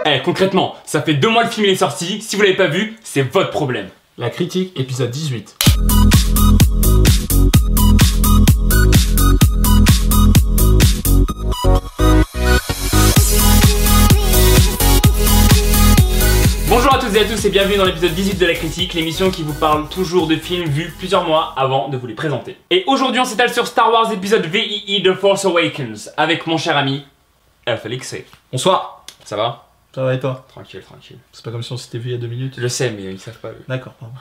Eh, concrètement, ça fait 2 mois le film est sorti, si vous l'avez pas vu, c'est votre problème. La critique, épisode 18. Bonjour à toutes et à tous et bienvenue dans l'épisode 18 de la critique, l'émission qui vous parle toujours de films vus plusieurs mois avant de vous les présenter. Et aujourd'hui on s'étale sur Star Wars épisode VII The Force Awakens avec mon cher ami Félix. Bonsoir. Ça va? Ça va et toi? Tranquille, tranquille. C'est pas comme si on s'était vu il y a 2 minutes. Je sais mais ils savent pas eux. D'accord, pardon.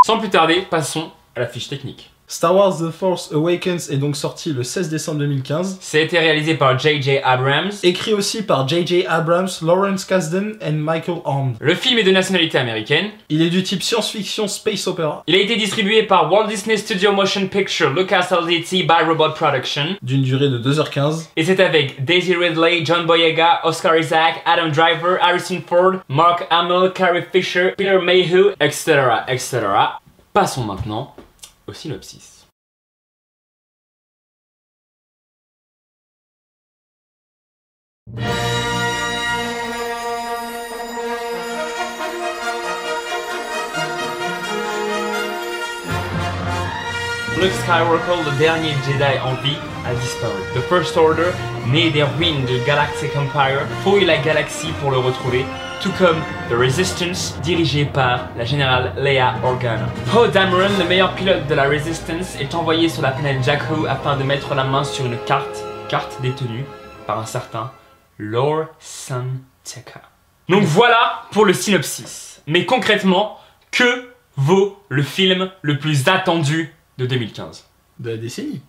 Sans plus tarder, passons à la fiche technique. Star Wars The Force Awakens est donc sorti le 16 décembre 2015. Ça a été réalisé par J.J. Abrams. Écrit aussi par J.J. Abrams, Lawrence Kasdan et Michael Horn. Le film est de nationalité américaine. Il est du type science-fiction space opera. Il a été distribué par Walt Disney Studio Motion Picture Lucas LTD by Robot Production. D'une durée de 2h15. Et c'est avec Daisy Ridley, John Boyega, Oscar Isaac, Adam Driver, Harrison Ford, Mark Hamill, Carrie Fisher, Peter Mayhew, etc. etc. Passons maintenant au synopsis. Luke Skywalker, le dernier Jedi en vie, a disparu. The First Order, né des ruines du Galactic Empire, fouille la galaxie pour le retrouver, tout comme The Resistance, dirigé par la générale Leia Organa. Poe Dameron, le meilleur pilote de la Resistance, est envoyé sur la planète Jakku afin de mettre la main sur une carte détenue par un certain Lor San Tekka. Donc voilà pour le synopsis. Mais concrètement, que vaut le film le plus attendu de 2015? De la décennie.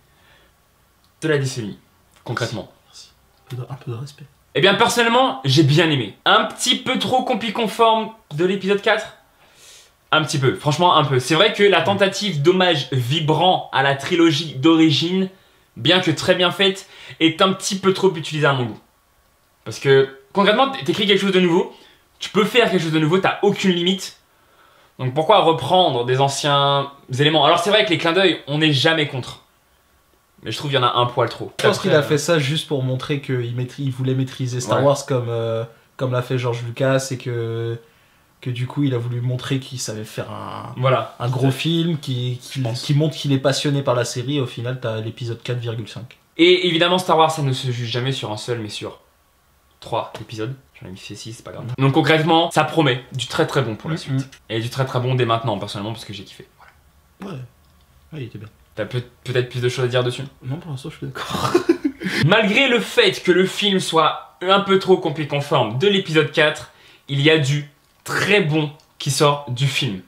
De la décennie, concrètement. Merci. Un peu de respect. Eh bien personnellement, j'ai bien aimé. Un petit peu trop conforme de l'épisode 4. Un petit peu, franchement un peu. C'est vrai que la tentative d'hommage vibrant à la trilogie d'origine, bien que très bien faite, est un petit peu trop utilisée à mon goût. Parce que concrètement, t'écris quelque chose de nouveau, tu peux faire quelque chose de nouveau, t'as aucune limite. Donc pourquoi reprendre des anciens éléments? Alors c'est vrai que les clins d'œil, on n'est jamais contre. Mais je trouve qu'il y en a un poil trop. Je pense qu'il a fait ça juste pour montrer qu'il voulait maîtriser Star Wars comme l'a fait George Lucas et que du coup il a voulu montrer qu'il savait faire un gros film qui montre qu'il est passionné par la série. Au final t'as l'épisode 4,5. Et évidemment Star Wars ça ne se juge jamais sur un seul mais sur 3 épisodes. J'en ai mis fait 6, c'est pas grave. Donc concrètement, ça promet du très très bon pour la suite. Et du très très bon dès maintenant personnellement parce que j'ai kiffé. Voilà. Ouais, il était bien. T'as peut-être plus de choses à dire dessus? Non, pour l'instant je suis d'accord. Malgré le fait que le film soit un peu trop conforme de l'épisode 4, il y a du très bon qui sort du film.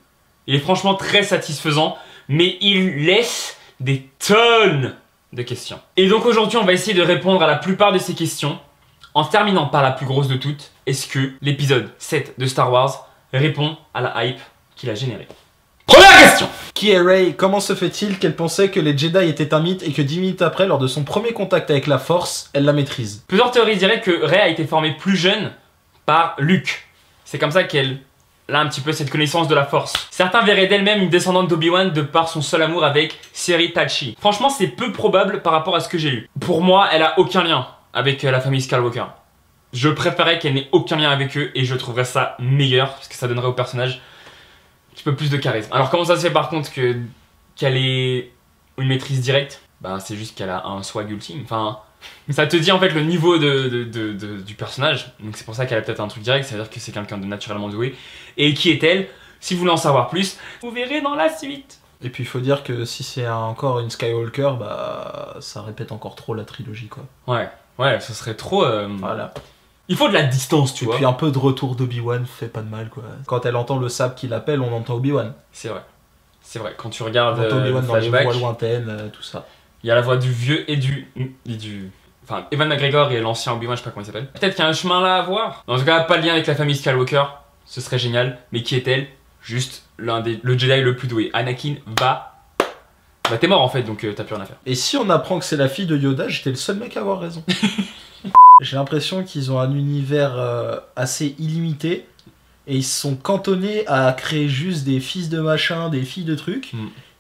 Il est franchement très satisfaisant, mais il laisse des tonnes de questions. Et donc aujourd'hui on va essayer de répondre à la plupart de ces questions. En terminant par la plus grosse de toutes, est-ce que l'épisode 7 de Star Wars répond à la hype qu'il a générée? Première question! Qui est Rey? Comment se fait-il qu'elle pensait que les Jedi étaient un mythe et que 10 minutes après, lors de son premier contact avec la Force, elle la maîtrise? Plusieurs théories diraient que Rey a été formée plus jeune par Luke. C'est comme ça qu'elle a un petit peu cette connaissance de la Force. Certains verraient d'elle-même une descendante d'Obi-Wan de par son seul amour avec Seri Tachi. Franchement, c'est peu probable par rapport à ce que j'ai lu. Pour moi, elle a aucun lien avec la famille Skywalker. Je préférais qu'elle n'ait aucun lien avec eux et je trouverais ça meilleur parce que ça donnerait au personnage un petit peu plus de charisme. Alors comment ça se fait par contre qu'elle ait une maîtrise directe? Bah c'est juste qu'elle a un swag ultime. Enfin, ça te dit en fait le niveau du personnage. Donc c'est pour ça qu'elle a peut-être un truc direct, c'est-à-dire que c'est quelqu'un de naturellement doué. Et qui est-elle? Si vous voulez en savoir plus, vous verrez dans la suite. Et puis il faut dire que si c'est encore une Skywalker, bah ça répète encore trop la trilogie quoi. Ouais, ça serait trop... Voilà. Il faut de la distance, tu vois. Et puis un peu de retour d'Obi-Wan fait pas de mal quoi. Quand elle entend le sable qui l'appelle, on entend Obi-Wan. C'est vrai. C'est vrai, quand tu regardes on entend Obi-Wan dans les flashback, voix lointaines, tout ça. Il y a la voix du vieux et du... Enfin, Ewan McGregor et l'ancien Obi-Wan, je sais pas comment il s'appelle. Peut-être qu'il y a un chemin là à voir. En tout cas, pas de lien avec la famille Skywalker. Ce serait génial. Mais qui est-elle? Juste le Jedi le plus doué. Anakin va... Bah t'es mort en fait, donc t'as plus rien à faire. Et si on apprend que c'est la fille de Yoda, j'étais le seul mec à avoir raison. J'ai l'impression qu'ils ont un univers assez illimité et ils se sont cantonnés à créer juste des fils de machin, des filles de trucs.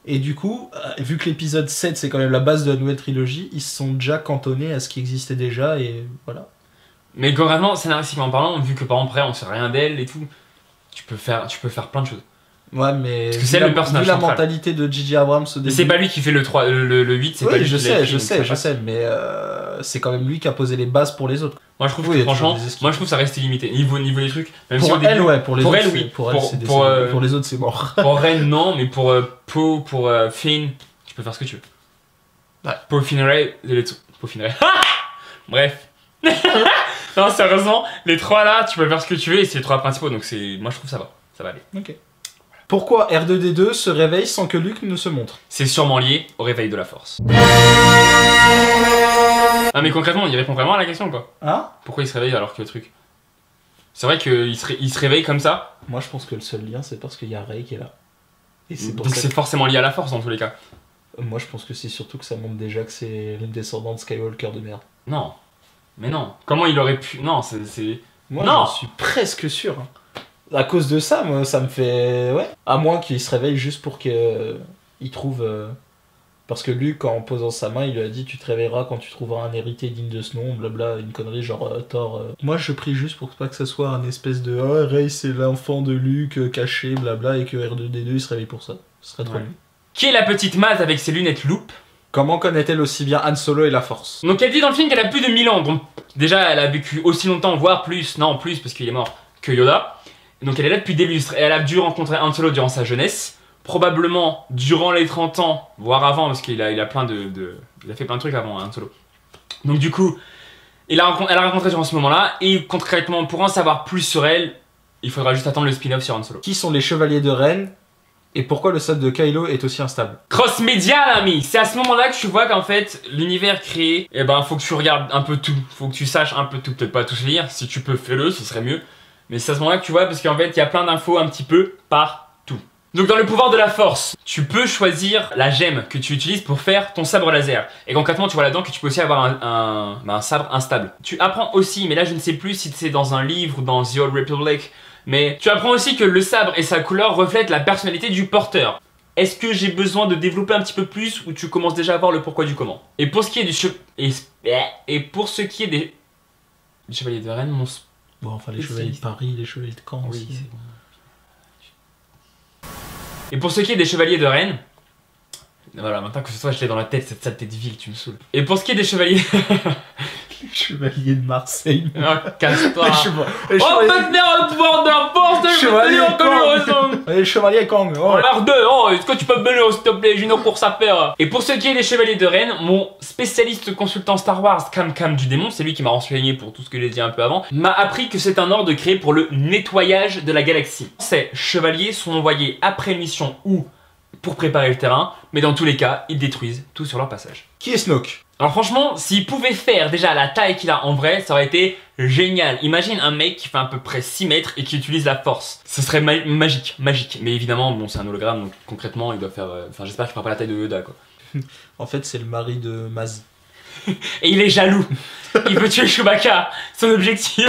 Et du coup, vu que l'épisode 7 c'est quand même la base de la nouvelle trilogie, ils se sont déjà cantonnés à ce qui existait déjà et voilà. Mais concrètement, scénaristiquement parlant, vu que par exemple, après, on sait rien d'elle et tout, tu peux faire plein de choses. Ouais, mais Parce que c'est le personnage vu la central. mentalité de J.J. Abrams au Mais début... c'est pas lui qui fait le 3, le 8, c'est Oui, pas lui je qui l'a écrit, sais, donc je sais, mais c'est quand même lui qui a posé les bases pour les autres. Moi je trouve Oui, que il y a franchement, toujours des esquives. moi je trouve que ça reste illimité. Niveau des trucs, même Pour si au elle, début, ouais, pour les pour autres, elle, c'est- oui. pour elle, Pour- c'est pour, décédé. Pour les autres, c'est mort. pour Ren non, mais pour Poe, pour Finn, tu peux faire ce que tu veux. Ouais. Pour Finn Ray, pour Finn Ray. Bref. Non, sérieusement, les trois là, tu peux faire ce que tu veux et c'est les trois principaux, donc c'est, moi je trouve ça va aller. Ok. Pourquoi R2D2 se réveille sans que Luke ne se montre? C'est sûrement lié au réveil de la force. Ah mais concrètement, il répond vraiment à la question quoi. Hein? Pourquoi il se réveille alors que le truc? C'est vrai qu'il se réveille comme ça, Moi, je pense que le seul lien, c'est parce qu'il y a Rey qui est là. Et c'est pour donc ça c'est forcément lié à la force dans tous les cas. Moi, je pense que c'est surtout que ça montre déjà que c'est une descendante Skywalker de merde. Non. Mais non. Comment il aurait pu... Non, c'est... Moi, Non. je suis presque sûr. Hein. À cause de ça, moi, ça me fait... Ouais. À moins qu'il se réveille juste pour qu'il trouve... Parce que Luke, en posant sa main, il lui a dit « Tu te réveilleras quand tu trouveras un héritier digne de ce nom, blabla, une connerie genre Thor. Moi, je prie juste pour pas que ça soit un espèce de « Oh, Rey, c'est l'enfant de Luke, caché, blabla, et que R2D2, il se réveille pour ça. » Ce serait trop Ouais. bien. Qui est la petite Maz avec ses lunettes loupe? Comment connaît-elle aussi bien Han Solo et la Force? Donc elle dit dans le film qu'elle a plus de 1000 ans, donc déjà elle a vécu aussi longtemps, voire plus, non plus parce qu'il est mort, que Yoda. Donc elle est là depuis des lustres et elle a dû rencontrer Han Solo durant sa jeunesse, probablement durant les 30 ans, voire avant parce qu'il a, il a plein il a fait plein de trucs avant Han Solo. Donc du coup, elle a rencontré durant ce moment-là et concrètement pour en savoir plus sur elle, il faudra juste attendre le spin-off sur Han Solo. Qui sont les chevaliers de Ren? Et pourquoi le sabre de Kylo est aussi instable? Cross-média, l'ami! C'est à ce moment-là que tu vois qu'en fait, l'univers créé, eh ben, faut que tu regardes un peu tout. Faut que tu saches un peu tout. Peut-être pas tout lire. Si tu peux, fais-le, ce serait mieux. Mais c'est à ce moment-là que tu vois, parce qu'en fait, il y a plein d'infos un petit peu partout. Donc, dans le pouvoir de la force, tu peux choisir la gemme que tu utilises pour faire ton sabre laser. Et concrètement, tu vois là-dedans que tu peux aussi avoir un sabre instable. Tu apprends aussi, mais là, je ne sais plus si c'est dans un livre ou dans The Old Republic, mais tu apprends aussi que le sabre et sa couleur reflètent la personnalité du porteur. Est-ce que j'ai besoin de développer un petit peu plus ou tu commences déjà à voir le pourquoi du comment? Et pour ce qui est du et pour ce qui est des chevaliers de Rennes, mon Bon, enfin, les chevaliers de Paris, les chevaliers de Caen aussi. c'est bon. Et pour ce qui est des chevaliers de Rennes, voilà, maintenant que ce soit je l'ai dans la tête, cette sale tête ville, tu me saoules. Et pour ce qui est des chevaliers... Les chevaliers de Marseille. Oh, casse-toi. Les Oh, chevaliers... maintenant le pouvoir de la force, les Chevalier chevaliers de encore raison. Les chevaliers Kang. Oh, Oh. R2, oh, est-ce que tu peux me donner s'il te plaît, j'ai une course à faire. Et pour ce qui est des chevaliers de Rennes, mon spécialiste consultant Star Wars, Cam du démon, c'est lui qui m'a renseigné pour tout ce que j'ai dit un peu avant, m'a appris que c'est un ordre créé pour le nettoyage de la galaxie. Ces chevaliers sont envoyés après une mission ou pour préparer le terrain, mais dans tous les cas, ils détruisent tout sur leur passage. Qui est Snoke? Alors franchement, s'il pouvait faire déjà la taille qu'il a en vrai, ça aurait été génial. Imagine un mec qui fait à peu près 6 mètres et qui utilise la force. Ce serait magique, magique. Mais évidemment, bon, c'est un hologramme, donc concrètement, il doit faire... Enfin, j'espère qu'il fera pas la taille de Yoda, quoi. En fait, c'est le mari de Maz. Et il est jaloux. Il veut tuer Chewbacca. Son objectif.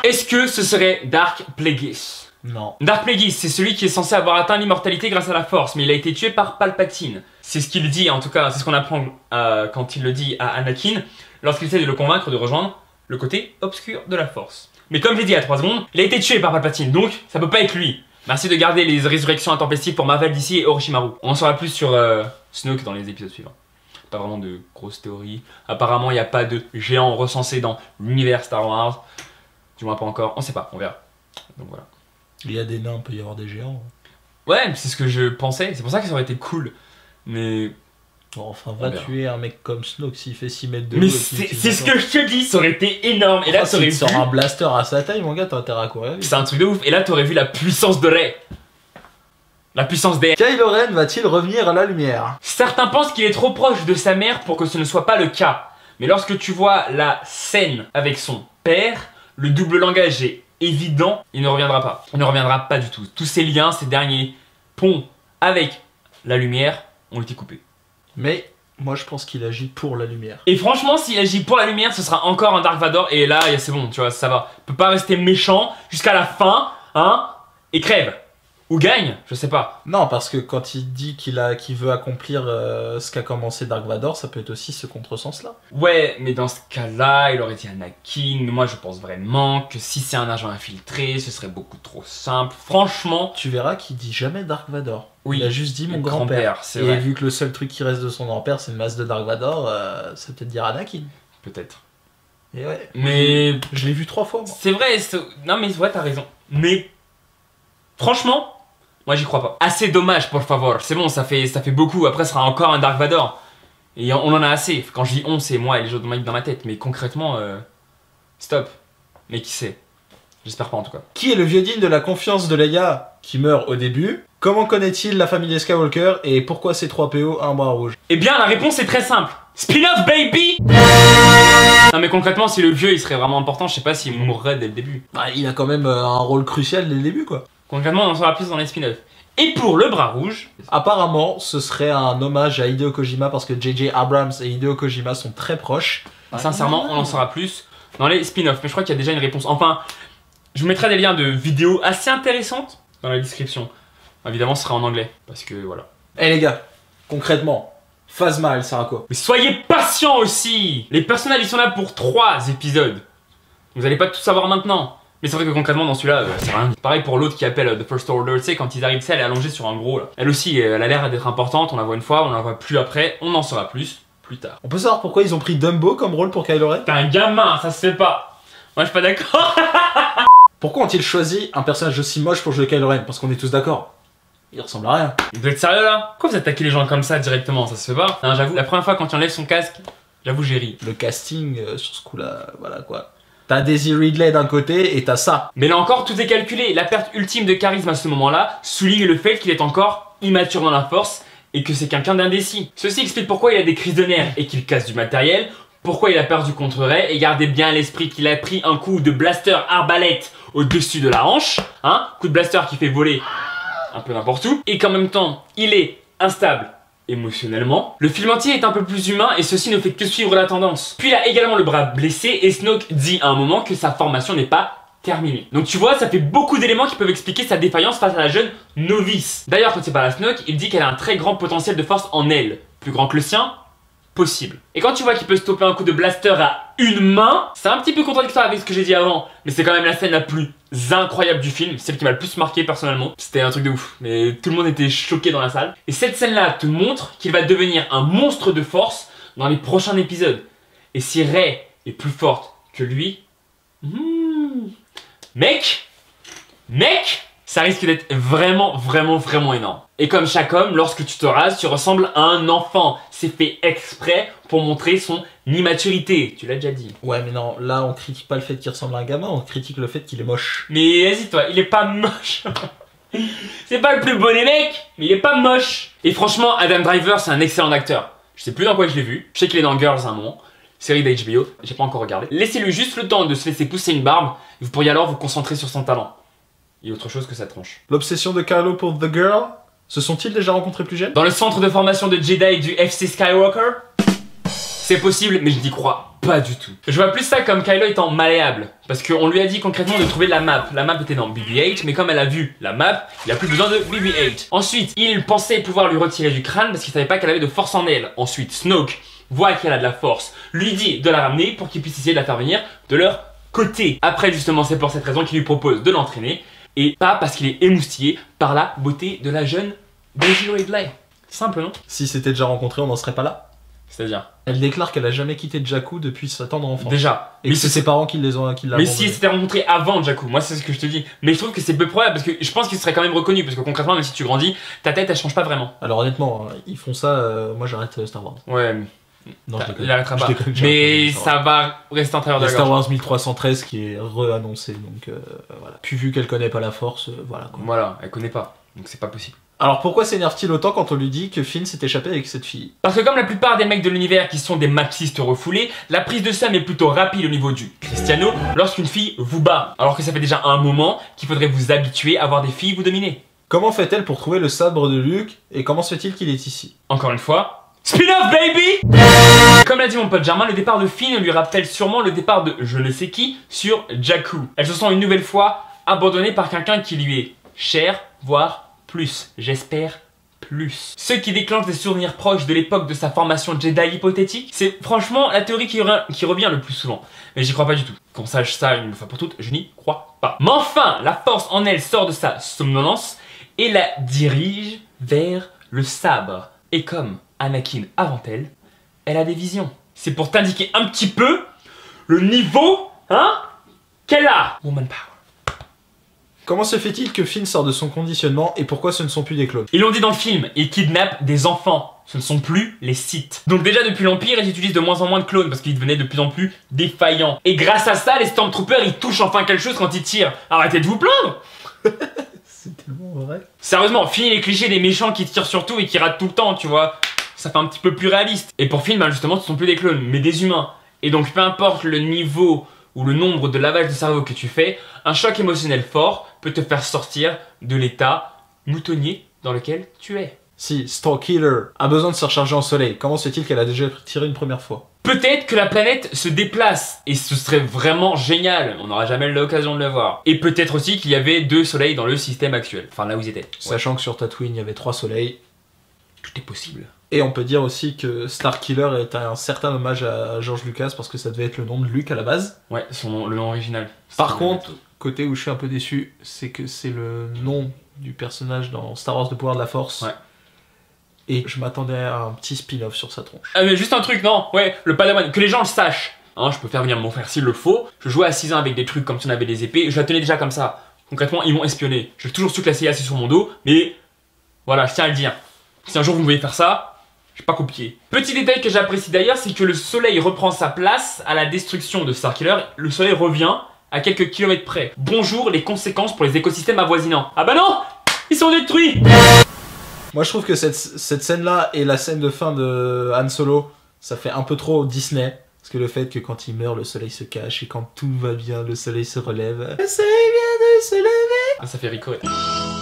Est-ce que ce serait Dark Plagueis? Non. Dark Plagueis, c'est celui qui est censé avoir atteint l'immortalité grâce à la force, mais il a été tué par Palpatine. C'est ce qu'il dit, en tout cas, c'est ce qu'on apprend quand il le dit à Anakin, lorsqu'il essaie de le convaincre de rejoindre le côté obscur de la force. Mais comme j'ai dit il y a 3 secondes, il a été tué par Palpatine, donc ça peut pas être lui. Merci de garder les résurrections intempestives pour Marvel d'ici et Orochimaru. On en saura plus sur Snoke dans les épisodes suivants. Pas vraiment de grosses théories. Apparemment, il n'y a pas de géants recensés dans l'univers Star Wars. Du moins pas encore, on sait pas, on verra. Donc voilà. Il y a des nains, il peut y avoir des géants. Ouais, c'est ce que je pensais, c'est pour ça que ça aurait été cool. Mais... Bon, enfin, va verra. tuer un mec comme Snoke s'il fait 6 mètres de haut. Mais et qu'il c'est utilise ce la que je te dis, ça aurait été énorme. Et là, force. t'aurais Si tu vu... sors un blaster à sa taille, mon gars, t'as intérêt à courir vite. C'est un truc de ouf. Et là, t'aurais vu la puissance de Rey. La puissance des... Kylo Ren va-t-il revenir à la lumière? Certains pensent qu'il est trop proche de sa mère pour que ce ne soit pas le cas. Mais lorsque tu vois la scène avec son père, le double langage est évident, il ne reviendra pas. Il ne reviendra pas du tout. Tous ces liens, ces derniers ponts avec la lumière ont été coupés. Mais moi, je pense qu'il agit pour la lumière. Et franchement, s'il agit pour la lumière, ce sera encore un Dark Vador. Et là, c'est bon, tu vois, ça va. Il peut pas rester méchant jusqu'à la fin, hein, et crève. ou gagne, je sais pas. Non, parce que quand il dit qu'il veut accomplir ce qu'a commencé Dark Vador, ça peut être aussi ce contresens-là. Ouais, mais dans ce cas-là, il aurait dit Anakin. Moi, je pense vraiment que si c'est un agent infiltré, ce serait beaucoup trop simple. Franchement, Tu verras qu'il dit jamais Dark Vador. oui. Il a juste dit mon le grand-père. c'est Et vrai. vu que le seul truc qui reste de son grand-père, c'est une masse de Dark Vador, ça peut-être dire Anakin. Peut-être. Et ouais. Mais Je l'ai vu 3 fois, moi. c'est vrai. Non, mais ouais, t'as raison. Mais franchement, moi, j'y crois pas. Assez dommage, por favor. C'est bon, ça fait beaucoup. Après, ce sera encore un Dark Vador. Et on en a assez. Quand je dis on, c'est moi et les jeux de Mike dans ma tête. Mais concrètement, stop. Mais qui sait? J'espère pas en tout cas. Qui est le vieux digne de la confiance de Leia qui meurt au début? Comment connaît-il la famille Skywalker? Et pourquoi ces 3 PO a un bras rouge? Eh bien, la réponse est très simple. Spin-off, baby! Non, mais concrètement, si le vieux il serait vraiment important, je sais pas s'il mourrait dès le début. Bah, il a quand même un rôle crucial dès le début, quoi. Concrètement, on en saura plus dans les spin-offs. Et pour le bras rouge, Apparemment, ce serait un hommage à Hideo Kojima parce que J.J. Abrams et Hideo Kojima sont très proches. sincèrement, on en saura plus dans les spin-offs. Mais je crois qu'il y a déjà une réponse. Enfin, je vous mettrai des liens de vidéos assez intéressantes dans la description. Évidemment, ce sera en anglais. Parce que voilà. Eh les gars, concrètement, Phasma, elle sert à quoi? Mais soyez patients aussi! Les personnages, ils sont là pour 3 épisodes. Vous allez pas tout savoir maintenant. Mais c'est vrai que concrètement, dans celui-là, c'est rien. Pareil pour l'autre qui appelle The First Order, tu sais, quand ils arrivent, elle est allongée sur un gros là. Elle aussi, elle a l'air d'être importante, on la voit une fois, on la voit plus après, on en saura plus tard. On peut savoir pourquoi ils ont pris Dumbo comme rôle pour Kylo Ren? T'es un gamin, ça se fait pas. Moi, je suis pas d'accord. Pourquoi ont-ils choisi un personnage aussi moche pour jouer Kylo Ren? Parce qu'on est tous d'accord. Il ressemble à rien. Vous êtes sérieux là? Pourquoi vous attaquez les gens comme ça directement? Ça se fait pas. Hein, j'avoue, la première fois quand il enlève son casque, j'avoue, j'ai ri. Le casting sur ce coup-là, voilà quoi. T'as Daisy Ridley d'un côté et t'as ça. Mais là encore, tout est calculé. La perte ultime de charisme à ce moment-là souligne le fait qu'il est encore immature dans la force et que c'est quelqu'un d'indécis. Ceci explique pourquoi il a des crises de nerfs et qu'il casse du matériel, pourquoi il a perdu contre Rey, et gardez bien à l'esprit qu'il a pris un coup de blaster arbalète au-dessus de la hanche, hein, coup de blaster qui fait voler un peu n'importe où, et qu'en même temps, il est instable émotionnellement. Le film entier est un peu plus humain et ceci ne fait que suivre la tendance. Puis il a également le bras blessé et Snoke dit à un moment que sa formation n'est pas terminée. Donc tu vois, ça fait beaucoup d'éléments qui peuvent expliquer sa défaillance face à la jeune novice. D'ailleurs, quand il parle à Snoke, il dit qu'elle a un très grand potentiel de force en elle. Plus grand que le sien, possible. Et quand tu vois qu'il peut stopper un coup de blaster à une main, c'est un petit peu contradictoire avec ce que j'ai dit avant, mais c'est quand même la scène la plus incroyable du film, celle qui m'a le plus marqué personnellement. C'était un truc de ouf, mais tout le monde était choqué dans la salle. Et cette scène-là te montre qu'il va devenir un monstre de force dans les prochains épisodes. Et si Rey est plus forte que lui, mec, ça risque d'être vraiment énorme. Et comme chaque homme, lorsque tu te rases, tu ressembles à un enfant. C'est fait exprès pour montrer son immaturité. Tu l'as déjà dit. Ouais, mais non, là on critique pas le fait qu'il ressemble à un gamin, on critique le fait qu'il est moche. Mais vas-y toi, il est pas moche. C'est pas le plus beau des mecs, mais il est pas moche. Et franchement, Adam Driver, c'est un excellent acteur. Je sais plus dans quoi je l'ai vu. Je sais qu'il est dans Girls à un moment. Série d'HBO, j'ai pas encore regardé. Laissez-lui juste le temps de se laisser pousser une barbe. Vous pourriez alors vous concentrer sur son talent. Et autre chose que sa tronche. L'obsession de Kylo pour The Girl, se sont-ils déjà rencontrés plus jeunes? Dans le centre de formation de Jedi du FC Skywalker? C'est possible, mais je n'y crois pas du tout. Je vois plus ça comme Kylo étant malléable. Parce qu'on lui a dit concrètement de trouver la map. La map était dans BB-8, mais comme elle a vu la map, il a plus besoin de BB-8. Ensuite, il pensait pouvoir lui retirer du crâne parce qu'il savait pas qu'elle avait de force en elle. Ensuite, Snoke voit qu'elle a de la force, lui dit de la ramener pour qu'il puisse essayer de la faire venir de leur côté. Après, justement, c'est pour cette raison qu'il lui propose de l'entraîner. Et pas parce qu'il est émoustillé par la beauté de la jeune Daisy Ridley. Simple, non? Si c'était déjà rencontré, on n'en serait pas là. C'est-à-dire? Elle déclare qu'elle a jamais quitté Jakku depuis sa tendre enfance. Déjà. Et que c'est ses parents qui l'ont Mais abandonné. si ils s'étaient rencontrés avant Jakku, moi c'est ce que je te dis. Mais je trouve que c'est peu probable parce que je pense qu'il serait quand même reconnu. Parce que concrètement, même si tu grandis, ta tête elle change pas vraiment. Alors honnêtement, ils font ça, moi j'arrête Star Wars. Ouais, Non, je déconne. il arrêtera Je pas. déconne, Mais j'arrête ça va rester en travers Il y de a la Star gorge. Wars 1313 qui est re-annoncé, donc voilà. Puis vu qu'elle connaît pas la force, voilà quoi. Voilà, elle connaît pas. Donc c'est pas possible. Alors pourquoi s'énerve-t-il autant quand on lui dit que Finn s'est échappé avec cette fille? Parce que comme la plupart des mecs de l'univers qui sont des machistes refoulés, la prise de Sam est plutôt rapide au niveau du Cristiano lorsqu'une fille vous bat. Alors que ça fait déjà un moment qu'il faudrait vous habituer à voir des filles vous dominer. Comment fait-elle pour trouver le sabre de Luke et comment se fait-il qu'il est ici? Encore une fois, spin-off baby! Comme l'a dit mon pote Germain, le départ de Finn lui rappelle sûrement le départ de je ne sais qui sur Jakku. Elle se sent une nouvelle fois abandonnée par quelqu'un qui lui est cher, voire plus. J'espère plus. Ce qui déclenche des souvenirs proches de l'époque de sa formation Jedi hypothétique, c'est franchement la théorie qui revient le plus souvent. Mais j'y crois pas du tout. Qu'on sache ça une fois pour toutes, je n'y crois pas. Mais enfin, la force en elle sort de sa somnolence et la dirige vers le sabre. Et comme Anakin avant elle, elle a des visions. C'est pour t'indiquer un petit peu le niveau, qu'elle a. Woman power. Comment se fait-il que Finn sort de son conditionnement et pourquoi ce ne sont plus des clones? Ils l'ont dit dans le film, ils kidnappent des enfants. Ce ne sont plus les Sith. Donc déjà depuis l'Empire, ils utilisent de moins en moins de clones parce qu'ils devenaient de plus en plus défaillants. Et grâce à ça, les Stormtroopers, ils touchent enfin quelque chose quand ils tirent. Arrêtez de vous plaindre. C'est tellement vrai. Sérieusement, fini les clichés des méchants qui tirent sur tout et qui ratent tout le temps, tu vois. Ça fait un petit peu plus réaliste. Et pour Finn, justement, ce ne sont plus des clones, mais des humains. Et donc peu importe le niveau ou le nombre de lavages de cerveau que tu fais, un choc émotionnel fort peut te faire sortir de l'état moutonnier dans lequel tu es. Si Starkiller a besoin de se recharger en soleil, comment se fait-il qu'elle a déjà tiré une première fois? Peut-être que la planète se déplace, et ce serait vraiment génial, on n'aura jamais l'occasion de le voir. Et peut-être aussi qu'il y avait 2 soleils dans le système actuel, enfin là où ils étaient. Sachant que sur Tatooine, il y avait 3 soleils. Tout est possible. Et on peut dire aussi que Starkiller est un certain hommage à George Lucas parce que ça devait être le nom de Luke à la base. Ouais, le nom original. Par contre, côté où je suis un peu déçu, c'est que c'est le nom du personnage dans Star Wars, le pouvoir de la Force. Ouais. Et je m'attendais à un petit spin-off sur sa tronche. Ah mais juste un truc, non, ouais, le Padawan, que les gens le sachent. Hein, je peux faire venir mon frère s'il le faut. Je jouais à 6 ans avec des trucs comme si on avait des épées, je la tenais déjà comme ça. Concrètement, ils m'ont espionné. J'ai toujours su que la CIA c'est sur mon dos, mais voilà, je tiens à le dire. Si un jour vous me voyez faire ça, j'ai pas copié. Petit détail que j'apprécie d'ailleurs, c'est que le soleil reprend sa place à la destruction de Starkiller. Le soleil revient à quelques kilomètres près. Bonjour les conséquences pour les écosystèmes avoisinants. Ah bah non, ils sont détruits. Moi je trouve que cette scène-là et la scène de fin de Han Solo, ça fait un peu trop Disney. Parce que le fait que quand il meurt, le soleil se cache et quand tout va bien, le soleil se relève. Le soleil vient de se lever. Ah, ça fait ricoler.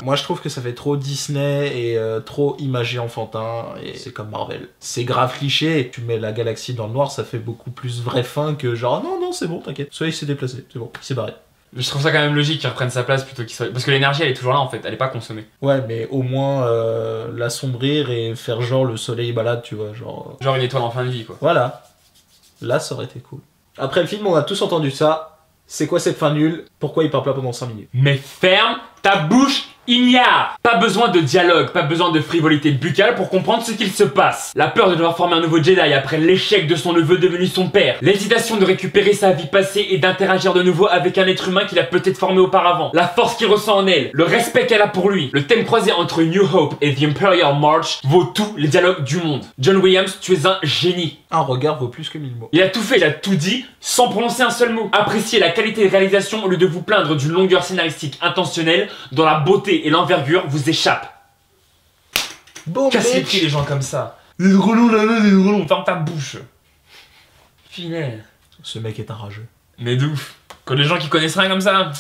Moi je trouve que ça fait trop Disney et trop imagé enfantin et c'est comme Marvel. C'est grave cliché, tu mets la galaxie dans le noir, ça fait beaucoup plus vrai fin que genre non c'est bon t'inquiète, le soleil s'est déplacé, c'est bon, il s'est barré. Je trouve ça quand même logique qu'il reprenne sa place plutôt qu'il soit... Parce que l'énergie elle est toujours là en fait, elle est pas consommée. Ouais mais au moins l'assombrir et faire genre le soleil balade tu vois, genre... Genre une étoile en fin de vie quoi. Voilà, là ça aurait été cool. Après le film on a tous entendu ça, c'est quoi cette fin nulle, pourquoi il parle pas pendant 5 minutes? Mais ferme ta bouche, ignare. Pas besoin de dialogue, pas besoin de frivolité buccale pour comprendre ce qu'il se passe. La peur de devoir former un nouveau Jedi après l'échec de son neveu devenu son père. L'hésitation de récupérer sa vie passée et d'interagir de nouveau avec un être humain qu'il a peut-être formé auparavant. La force qu'il ressent en elle, le respect qu'elle a pour lui. Le thème croisé entre New Hope et The Imperial March vaut tous les dialogues du monde. John Williams, tu es un génie. Un regard vaut plus que 1000 mots. Il a tout fait, il a tout dit, sans prononcer un seul mot. Appréciez la qualité de réalisation au lieu de vous plaindre d'une longueur scénaristique intentionnelle dont la beauté et l'envergure vous échappent. Bon Casse les pieds les gens comme ça. Les relous là, les relous. Ferme ta bouche. Finet. Ce mec est un rageux. Mais d'ouf. Que les gens qui connaissent rien comme ça.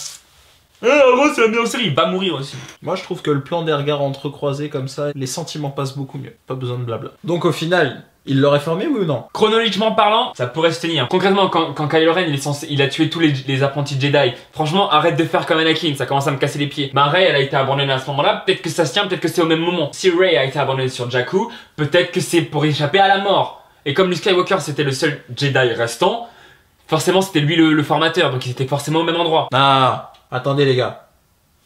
En gros c'est la meilleure série, il va mourir aussi. Moi je trouve que le plan des regards entrecroisés comme ça, les sentiments passent beaucoup mieux. Pas besoin de blabla. Donc au final, il l'aurait formé oui ou non? Chronologiquement parlant, ça pourrait se tenir. Concrètement, quand Kylo Ren il a tué tous les apprentis Jedi, franchement, arrête de faire comme Anakin, ça commence à me casser les pieds. Ma Rey, elle a été abandonnée à ce moment-là, peut-être que ça se tient, peut-être que c'est au même moment. Si Rey a été abandonnée sur Jakku, peut-être que c'est pour échapper à la mort. Et comme Luke Skywalker c'était le seul Jedi restant, forcément c'était lui le formateur, donc ils étaient forcément au même endroit. Ah, attendez les gars.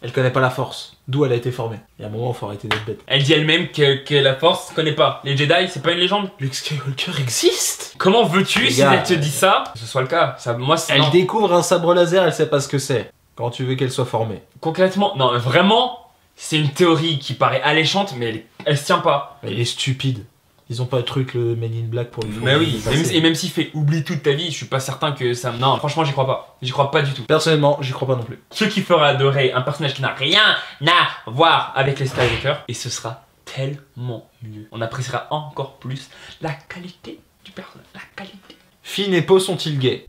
Elle connaît pas la force, d'où elle a été formée. Il y a un moment, faut arrêter d'être bête. Elle dit elle-même que la force connaît pas. Les Jedi, c'est pas une légende. Luke Skywalker existe. Comment veux-tu, Les si gars, elle te dit ça, que ce soit le cas? Ça, moi, c'est Elle non. découvre un sabre laser, elle sait pas ce que c'est. Quand tu veux qu'elle soit formée. Concrètement, non, vraiment, c'est une théorie qui paraît alléchante, mais elle se tient pas. Mais il est stupide. Ils ont pas le truc, le Men in Black pour lui Mais oui, et même s'il fait oublie toute ta vie, je suis pas certain que ça... Non, franchement, j'y crois pas. J'y crois pas du tout. Personnellement, j'y crois pas non plus. Ce qui fera adorer un personnage qui n'a rien à voir avec les Skywalker, et ce sera tellement mieux. On appréciera encore plus la qualité du personnage, la qualité. Finn et Poe sont-ils gays?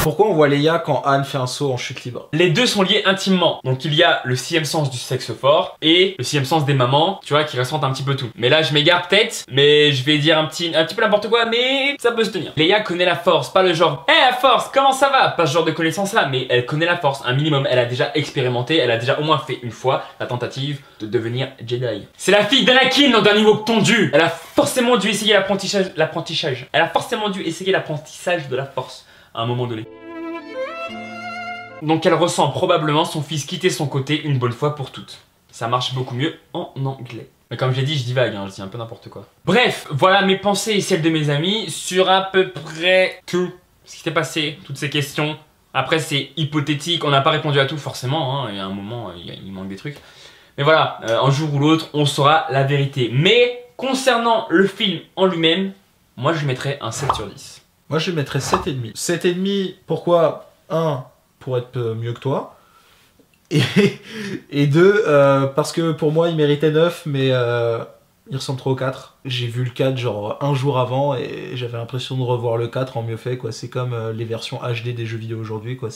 Pourquoi on voit Leia quand Han fait un saut en chute libre? Les deux sont liés intimement. Donc il y a le 6ème sens du sexe fort et le 6ème sens des mamans, tu vois, qui ressentent un petit peu tout. Mais là, je m'égare peut-être, mais je vais dire un petit peu n'importe quoi, mais ça peut se tenir. Leia connaît la force, pas le genre, hé la force, comment ça va? Pas ce genre de connaissance là, mais elle connaît la force, un minimum. Elle a déjà expérimenté, elle a déjà au moins fait une fois la tentative de devenir Jedi. C'est la fille d'Anakin dans un niveau tondu. Elle a forcément dû essayer l'apprentissage. Elle a forcément dû essayer l'apprentissage de la force à un moment donné. Donc elle ressent probablement son fils quitter son côté une bonne fois pour toutes. Ça marche beaucoup mieux en anglais. Mais comme je l'ai dit, je divague, hein, je dis un peu n'importe quoi. Bref, voilà mes pensées et celles de mes amis sur à peu près tout ce qui s'est passé, toutes ces questions. Après c'est hypothétique, on n'a pas répondu à tout forcément, hein, il y a un moment, il manque des trucs. Mais voilà, un jour ou l'autre, on saura la vérité. Mais concernant le film en lui-même, moi je lui mettrais un 7 sur 10. Moi je lui mettrais 7,5. 7,5, pourquoi 1, pour être mieux que toi. Et 2, parce que pour moi il méritait 9, mais il ressemble trop au 4. J'ai vu le 4 genre un jour avant et j'avais l'impression de revoir le 4 en mieux fait, quoi. C'est comme les versions HD des jeux vidéo aujourd'hui, quoi.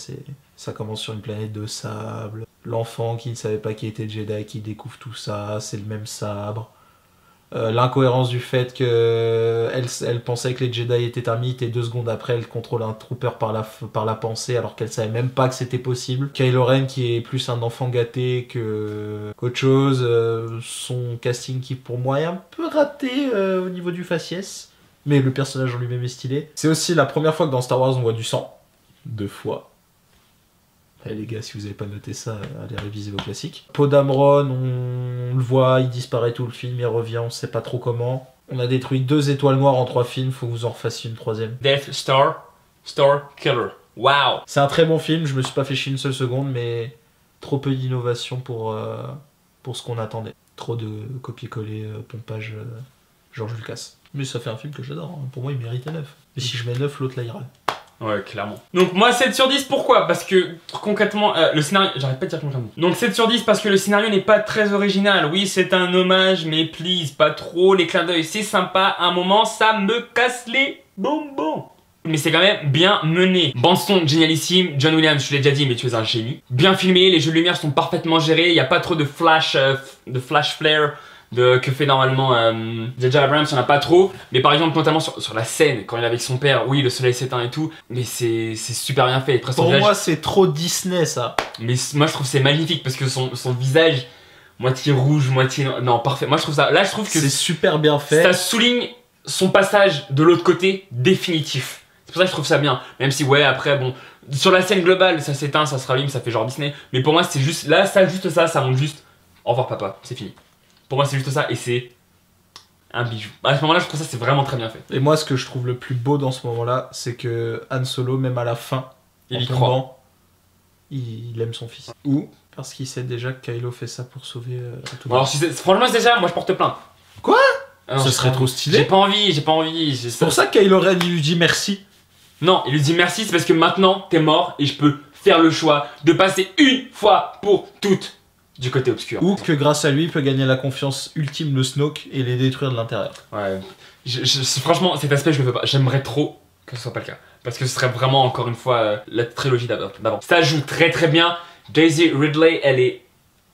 Ça commence sur une planète de sable. L'enfant qui ne savait pas qui était Jedi, qui découvre tout ça, c'est le même sabre. L'incohérence du fait qu'elle pensait que les Jedi étaient un mythe et 2 secondes après elle contrôle un trooper par la pensée alors qu'elle savait même pas que c'était possible. Kylo Ren qui est plus un enfant gâté qu'autre chose. Son casting qui pour moi est un peu raté au niveau du faciès, mais le personnage en lui-même est stylé. C'est aussi la première fois que dans Star Wars on voit du sang. 2 fois. Eh les gars, si vous avez pas noté ça, allez réviser vos classiques. Poe Dameron, on le voit, il disparaît tout le film, il revient, on sait pas trop comment. On a détruit 2 étoiles noires en 3 films, faut que vous en refassiez une 3ème. Death Star Killer. Waouh. C'est un très bon film, je me suis pas fait chier une seule seconde, mais trop peu d'innovation pour ce qu'on attendait. Trop de copier-coller, pompage, George Lucas. Mais ça fait un film que j'adore, hein. Pour moi il méritait 9. Mais si je mets 9, l'autre là ira. Ouais, clairement. Donc moi 7 sur 10, pourquoi? Parce que concrètement, le scénario... J'arrête pas de dire concrètement. Donc 7 sur 10 parce que le scénario n'est pas très original. Oui, c'est un hommage, mais please, pas trop. Les clins d'œil, c'est sympa. À un moment, ça me casse les bonbons. Mais c'est quand même bien mené. Bande-son génialissime. John Williams, je l'ai déjà dit, mais tu es un génie. Bien filmé, les jeux de lumière sont parfaitement gérés. Il n'y a pas trop de flash flare. Que fait normalement J.J. Abrams, il n'y en a pas trop, mais par exemple notamment sur la scène quand il est avec son père, oui le soleil s'éteint et tout, mais c'est super bien fait. Après, pour moi c'est trop Disney ça. Mais moi je trouve c'est magnifique parce que son visage moitié rouge, moitié non parfait. Moi je trouve ça, là je trouve que c'est super bien fait. Ça souligne son passage de l'autre côté définitif. C'est pour ça que je trouve ça bien, même si ouais après bon sur la scène globale ça s'éteint, ça se rallume, ça fait genre Disney, mais pour moi c'est juste là juste ça montre juste au revoir papa, c'est fini. Pour moi, c'est juste ça et c'est un bijou. À ce moment-là, je trouve ça c'est vraiment très bien fait. Et moi, ce que je trouve le plus beau dans ce moment-là, c'est que Han Solo, même à la fin, il y croit. Il aime son fils. Ou parce qu'il sait déjà que Kylo fait ça pour sauver tout le monde. Alors, franchement, c'est déjà, moi je porte plainte. Quoi? Ça serait trop stylé. J'ai pas envie. C'est pour ça que Kylo Ren, il lui dit merci. Non, il lui dit merci, c'est parce que maintenant, t'es mort et je peux faire le choix de passer une fois pour toutes du côté obscur. Ou que grâce à lui, il peut gagner la confiance ultime de Snoke et les détruire de l'intérieur. Ouais. Franchement, cet aspect, je le veux pas. J'aimerais trop que ce soit pas le cas. Parce que ce serait vraiment, encore une fois, la trilogie d'avant. Ça joue très très bien. Daisy Ridley, elle est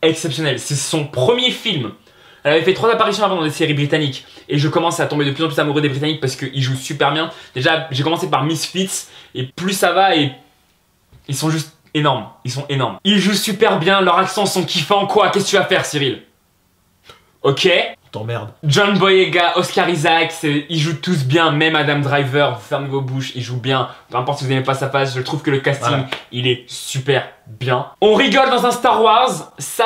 exceptionnelle. C'est son premier film. Elle avait fait 3 apparitions avant dans des séries britanniques. Et je commence à tomber de plus en plus amoureux des Britanniques parce qu'ils jouent super bien. Déjà, j'ai commencé par Misfits. Et plus ça va, et ils sont juste... énormes, ils sont énormes. Ils jouent super bien, leurs accents sont kiffants. Quoi? Qu'est-ce que tu vas faire, Cyril? Ok. T'emmerdes. John Boyega, Oscar Isaac, ils jouent tous bien. Même Adam Driver, fermez vos bouches, il joue bien. Peu importe si vous n'aimez pas sa face, je trouve que le casting, il est super bien. On rigole dans un Star Wars. Ça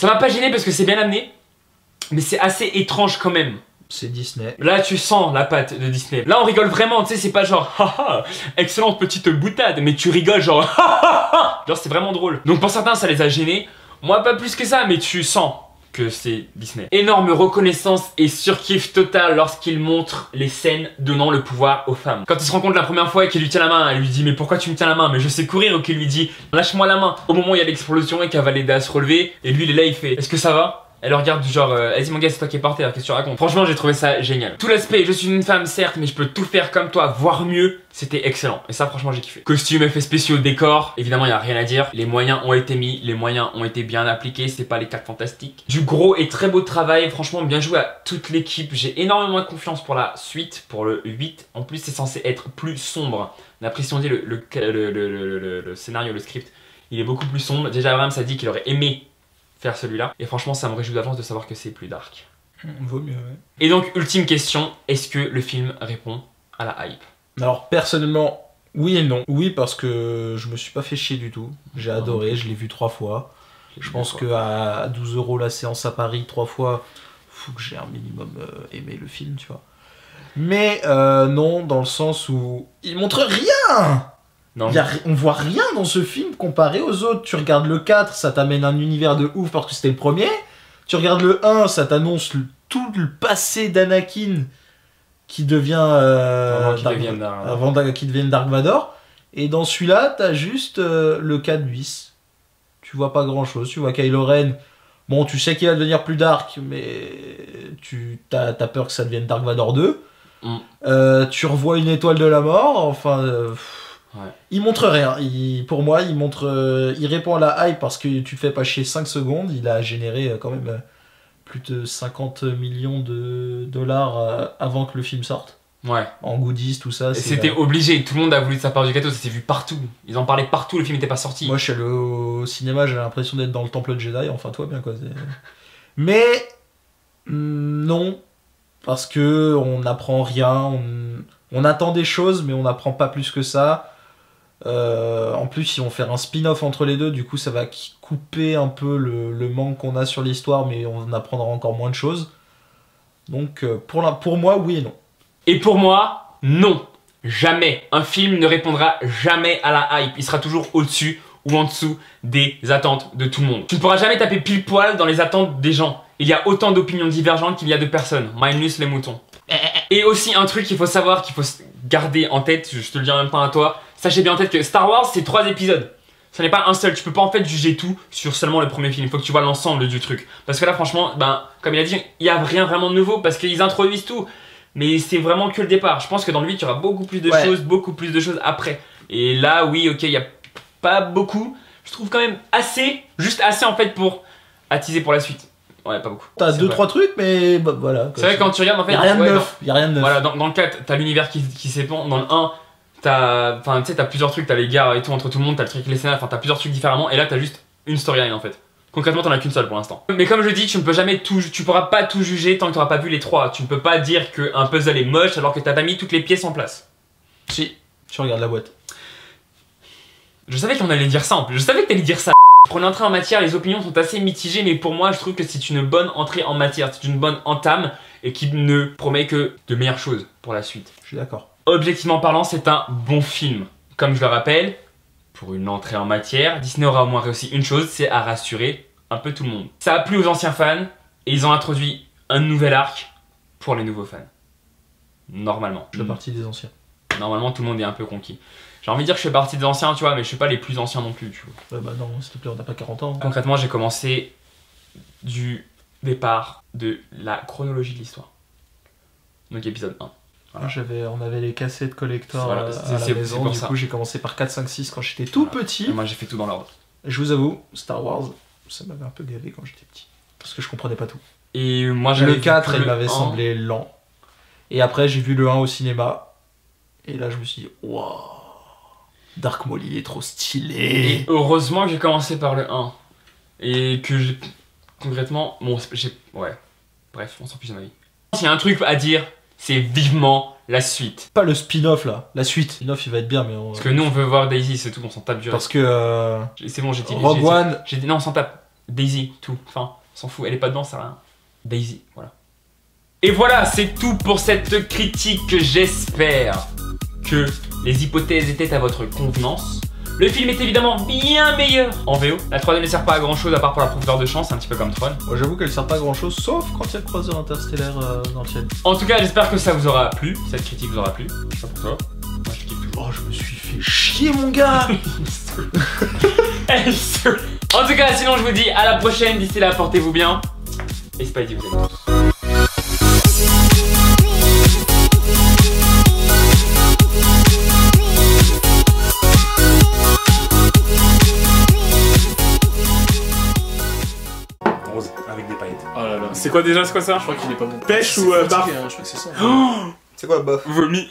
m'a pas gêné parce que c'est bien amené. Mais c'est assez étrange quand même. C'est Disney. Là, tu sens la patte de Disney. Là, on rigole vraiment, tu sais, c'est pas genre haha, excellente petite boutade, mais tu rigoles genre haha. Genre, c'est vraiment drôle. Donc, pour certains, ça les a gênés. Moi, pas plus que ça, mais tu sens que c'est Disney. Énorme reconnaissance et surkiff total lorsqu'il montre les scènes donnant le pouvoir aux femmes. Quand il se rencontre la première fois et qu'il lui tient la main, elle lui dit mais pourquoi tu me tiens la main? Mais je sais courir. Ou qu'il lui dit lâche-moi la main. Au moment où il y a l'explosion et qu'Avaleda se relever, et lui il est là, il fait est-ce que ça va? Elle le regarde du genre, vas-y mon gars, c'est toi qui es par terre, qu'est-ce que tu racontes? Franchement, j'ai trouvé ça génial. Tout l'aspect, je suis une femme certes, mais je peux tout faire comme toi, voire mieux, c'était excellent. Et ça, franchement, j'ai kiffé. Costume, effets spéciaux, décor, évidemment, il y a rien à dire. Les moyens ont été mis, les moyens ont été bien appliqués, c'est pas les 4 fantastiques. Du gros et très beau travail, franchement, bien joué à toute l'équipe. J'ai énormément de confiance pour la suite, pour le 8. En plus, c'est censé être plus sombre. D'après ce qu'on dit, le scénario, le script, il est beaucoup plus sombre. Déjà, Abrams a dit qu'il aurait aimé faire celui-là. Et franchement, ça me réjouit d'avance de savoir que c'est plus dark. Vaut mieux, ouais. Et donc, ultime question, est-ce que le film répond à la hype? Alors, personnellement, oui et non. Oui, parce que je me suis pas fait chier du tout. J'ai adoré, je l'ai vu 3 fois. Je pense qu'à 12 € la séance à Paris, 3 fois, faut que j'ai un minimum aimé le film, tu vois. Mais non, dans le sens où il montre rien. Non. On voit rien dans ce film comparé aux autres. Tu regardes le 4, ça t'amène un univers de ouf parce que c'était le premier. Tu regardes le 1, ça t'annonce tout le passé d'Anakin qui devient avant qu'il devienne Dark Vador. Et dans celui-là, t'as juste le 4 bis. Tu vois pas grand-chose. Tu vois Kylo Ren. Bon, tu sais qu'il va devenir plus dark, mais t'as peur que ça devienne Dark Vador 2. Tu revois une étoile de la mort. Enfin... Ouais. Il montre rien, pour moi il répond à la hype parce que tu te fais pas chier 5 secondes, il a généré quand même plus de 50 millions de dollars avant que le film sorte. Ouais. En goodies, tout ça. C'était obligé, tout le monde a voulu de sa part du gâteau, ça s'est vu partout. Ils en parlaient partout, le film n'était pas sorti. Moi je suis allé au cinéma, j'ai l'impression d'être dans le temple de Jedi, enfin toi bien quoi. Mais non, parce que on n'apprend rien, on attend des choses mais on n'apprend pas plus que ça. En plus ils vont faire un spin-off entre les deux, du coup ça va couper un peu le manque qu'on a sur l'histoire, mais on apprendra encore moins de choses. Donc pour moi oui et non. Et pour moi non, jamais. Un film ne répondra jamais à la hype, il sera toujours au-dessus ou en dessous des attentes de tout le monde. Tu ne pourras jamais taper pile poil dans les attentes des gens. Il y a autant d'opinions divergentes qu'il y a de personnes, minus les moutons. Et aussi un truc qu'il faut savoir, qu'il faut garder en tête, je te le dis en même temps à toi, sachez bien en tête que Star Wars c'est 3 épisodes. Ce n'est pas un seul, tu peux pas en fait juger tout sur seulement le premier film, il faut que tu vois l'ensemble du truc. Parce que là franchement, comme il a dit, il n'y a rien vraiment de nouveau parce qu'ils introduisent tout. Mais c'est vraiment que le départ, je pense que dans le 8 il y aura beaucoup plus de choses après. Et là oui, ok, il n'y a pas beaucoup, je trouve quand même assez, juste assez en fait pour attiser pour la suite. Ouais, pas beaucoup. T'as 2-3 trucs, mais bah, voilà. C'est vrai, quand tu regardes, en fait, y'a rien de neuf. Y'a rien de neuf. Voilà, dans le 4, t'as l'univers qui s'épand. Dans le 1, t'as plusieurs trucs, t'as les gares et tout entre tout le monde, t'as le truc, les scénarios, enfin, t'as plusieurs trucs différemment. Et là, t'as juste une storyline en fait. Concrètement, t'en as qu'une seule pour l'instant. Mais comme je dis, tu ne peux jamais tout, tu pourras pas tout juger tant que t'auras pas vu les 3. Tu ne peux pas dire qu'un puzzle est moche alors que t'as pas mis toutes les pièces en place. Si, tu regardes la boîte. Je savais qu'on allait dire ça en plus. Je savais que t'allais dire ça. Pour l'entrée en matière, les opinions sont assez mitigées, mais pour moi, je trouve que c'est une bonne entrée en matière, c'est une bonne entame et qui ne promet que de meilleures choses pour la suite. Je suis d'accord. Objectivement parlant, c'est un bon film. Comme je le rappelle, pour une entrée en matière, Disney aura au moins réussi une chose, c'est à rassurer un peu tout le monde. Ça a plu aux anciens fans et ils ont introduit un nouvel arc pour les nouveaux fans. Normalement. Je fais partie des anciens. Normalement, tout le monde est un peu conquis. J'ai envie de dire que je fais partie des anciens, tu vois, mais je suis pas les plus anciens non plus, tu vois. Bah non, s'il te plaît, on n'a pas 40 ans. Concrètement, j'ai commencé du départ de la chronologie de l'histoire. Donc épisode 1. Voilà. On avait les cassettes collector à la maison, du coup j'ai commencé par 4, 5, 6 quand j'étais tout petit. Et moi j'ai fait tout dans l'ordre. Je vous avoue, Star Wars, ça m'avait un peu gavé quand j'étais petit. Parce que je comprenais pas tout. Et moi le 4, il m'avait semblé lent. Et après j'ai vu le 1 au cinéma. Et là je me suis dit, waouh, Dark Maul il est trop stylé. Et heureusement que j'ai commencé par le 1. Et que j'ai... Concrètement, bon, ouais. Bref, on s'en fiche de ma vie. S'il y a un truc à dire, c'est vivement la suite. Pas le spin-off là, la suite. Le spin-off il va être bien, mais on... Parce que nous on veut voir Daisy, c'est tout, on s'en tape du reste. Parce que... C'est bon, j'ai dit... Rogue One... Non, on s'en tape. Daisy, tout. Enfin, on s'en fout, elle est pas dedans, ça rien. Daisy, voilà. Et voilà, c'est tout pour cette critique. J'espère que les hypothèses étaient à votre convenance. Le film est évidemment bien meilleur en VO. La 3D ne sert pas à grand chose à part pour la profondeur de champ, c'est un petit peu comme Tron. Moi j'avoue qu'elle sert pas à grand chose sauf quand il y a le croiseur interstellaire dans le ciel. En tout cas, j'espère que ça vous aura plu. Cette critique vous aura plu. C'est pas pour toi. Moi je kiffe tout. Oh, je me suis fait chier mon gars. En tout cas, sinon je vous dis à la prochaine. D'ici là, portez-vous bien. Et Spidey vous aime tous. Rose, avec des paillettes. Oh là là. C'est quoi déjà, c'est quoi ça? Je crois qu'il est pas bon. Pêche C'est ou fatigué, barf? hein, je crois que c'est ça. C'est quoi, bof? Vomi.